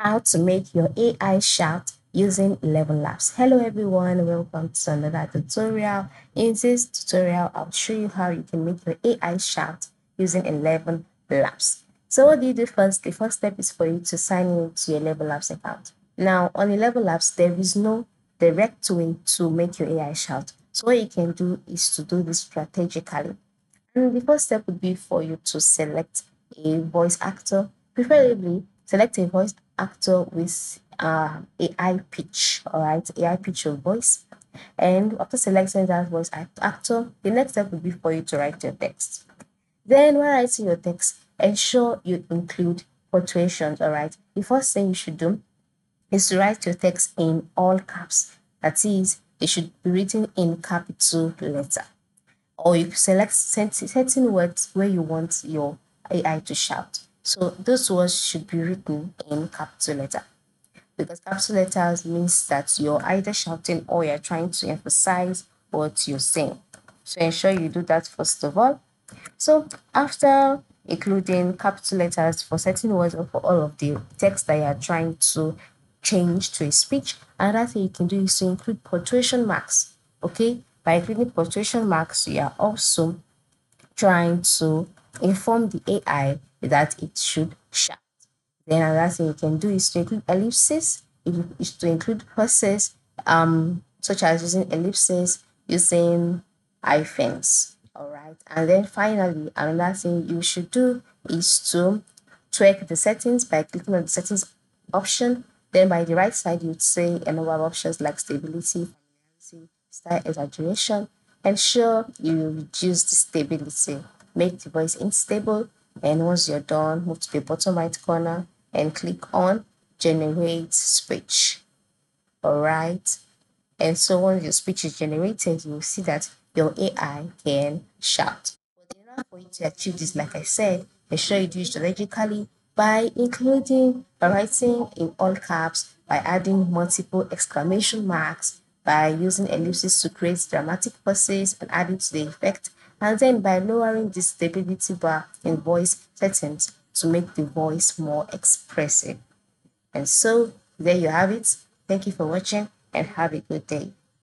how to make your AI shout using 11 Labs. Hello everyone, welcome to another tutorial. In this tutorial, I'll show you how you can make your AI shout using 11 Labs. So what do you do first? The first step is for you to sign in to your 11 Labs account. Now on 11 Labs, there is no direct way to make your AI shout. So what you can do is to do this strategically. And the first step would be for you to select a voice actor, preferably select a voice actor with a high pitch, all right, a high pitch of voice. And after selecting that voice actor, the next step would be for you to write your text. Then when writing your text, ensure you include punctuations, all right. The first thing you should do is to write your text in all caps. That is, it should be written in capital letter, or you select certain words where you want your AI to shout. So those words should be written in capital letter, because capital letters means that you're either shouting or you're trying to emphasize what you're saying. So ensure you do that first of all. So after including capital letters for certain words or for all of the text that you are trying to change to a speech, another thing you can do is to include punctuation marks. Okay, by including punctuation marks, you are also trying to inform the AI that it should shout. Then another thing you can do is to include ellipses, is to include pauses, such as using ellipses, using hyphens. All right. And then finally, another thing you should do is to tweak the settings by clicking on the settings option. Then by the right side, you'd say a number of options like stability, familiarity, style exaggeration. Ensure you reduce the stability. Make the voice unstable. And once you're done, move to the bottom right corner and click on generate speech. All right. And so once your speech is generated, you'll see that your AI can shout. But in order for you to achieve this, like I said, ensure you do it strategically by including, by writing in all caps, by adding multiple exclamation marks, by using ellipses to create dramatic pauses and adding to the effect, and then by lowering the stability bar in voice settings to make the voice more expressive. And so there you have it. Thank you for watching and have a good day.